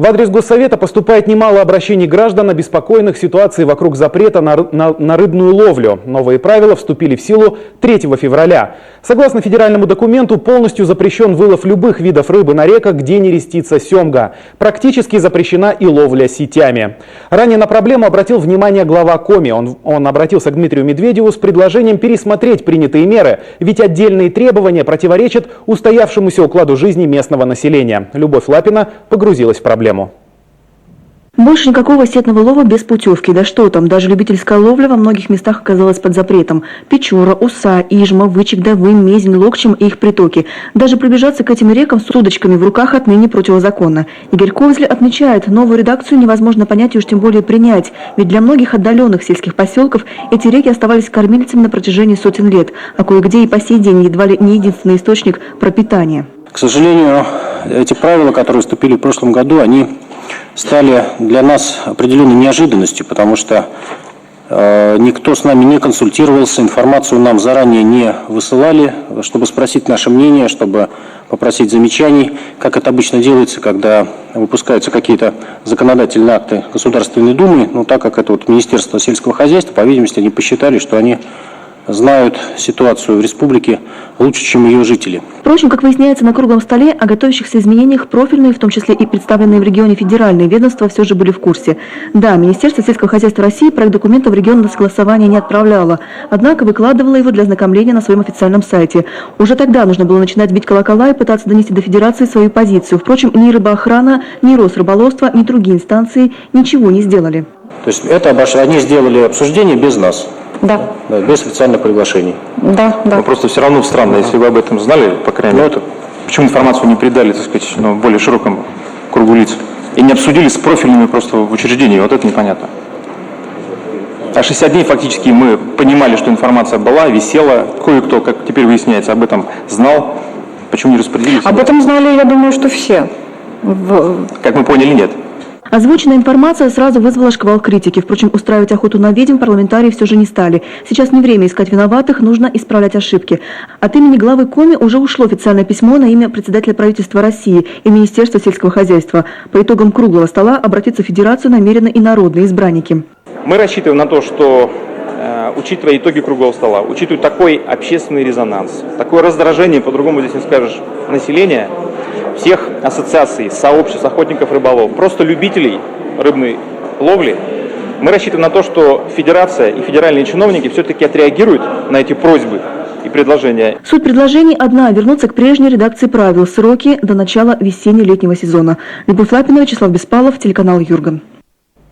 В адрес Госсовета поступает немало обращений граждан, обеспокоенных ситуацией вокруг запрета на рыбную ловлю. Новые правила вступили в силу 3 февраля. Согласно федеральному документу, полностью запрещен вылов любых видов рыбы на реках, где нерестится семга. Практически запрещена и ловля сетями. Ранее на проблему обратил внимание глава Коми. Он обратился к Дмитрию Медведеву с предложением пересмотреть принятые меры, ведь отдельные требования противоречат устоявшемуся укладу жизни местного населения. Любовь Лапина погрузилась в проблему. Больше никакого сетного лова без путевки. Да что там, даже любительская ловля во многих местах оказалась под запретом. Печора, Уса, Ижма, Вычек, Давым, Мезень, Локчем и их притоки. Даже приближаться к этим рекам с удочками в руках отныне противозаконно. Игорь Ковзель отмечает, новую редакцию невозможно понять и уж тем более принять. Ведь для многих отдаленных сельских поселков эти реки оставались кормильцами на протяжении сотен лет, а кое-где и по сей день едва ли не единственный источник пропитания. К сожалению, эти правила, которые вступили в прошлом году, они стали для нас определенной неожиданностью, потому что никто с нами не консультировался, информацию нам заранее не высылали, чтобы спросить наше мнение, чтобы попросить замечаний, как это обычно делается, когда выпускаются какие-то законодательные акты Государственной Думы. Но так как это Министерство сельского хозяйства, по видимости, они посчитали, что они знают ситуацию в республике лучше, чем ее жители. Впрочем, как выясняется на круглом столе, о готовящихся изменениях профильные, в том числе и представленные в регионе федеральные ведомства, все же были в курсе. Да, Министерство сельского хозяйства России проект документа в регион на согласование не отправляло, однако выкладывало его для ознакомления на своем официальном сайте. Уже тогда нужно было начинать бить колокола и пытаться донести до Федерации свою позицию. Впрочем, ни рыбоохрана, ни Росрыболовство, ни другие инстанции ничего не сделали. То есть они сделали обсуждение без нас? Да. Без официальных приглашений. Да. Но просто все равно странно, если вы об этом знали, по крайней мере, почему информацию не передали, так сказать, более широкому кругу лиц и не обсудили с профильными просто в учреждении, вот это непонятно. А 60 дней фактически мы понимали, что информация была, висела, кое-кто, как теперь выясняется, об этом знал, почему не распределились? Об этом знали, я думаю, что все. Как мы поняли, нет. Озвученная информация сразу вызвала шквал критики. Впрочем, устраивать охоту на ведьм парламентарии все же не стали. Сейчас не время искать виноватых, нужно исправлять ошибки. От имени главы Коми уже ушло официальное письмо на имя председателя правительства России и Министерства сельского хозяйства. По итогам круглого стола обратиться в Федерацию намерены и народные избранники. Мы рассчитываем на то, что, учитывая итоги круглого стола, учитывая такой общественный резонанс, такое раздражение, по-другому здесь не скажешь, населения, всех ассоциаций, сообществ, охотников, рыболов, просто любителей рыбной ловли, мы рассчитываем на то, что Федерация и федеральные чиновники все-таки отреагируют на эти просьбы и предложения. Суть предложений одна – вернуться к прежней редакции правил. Сроки до начала весенне-летнего сезона. Любовь Лапина, Вячеслав Беспалов, телеканал Юрган.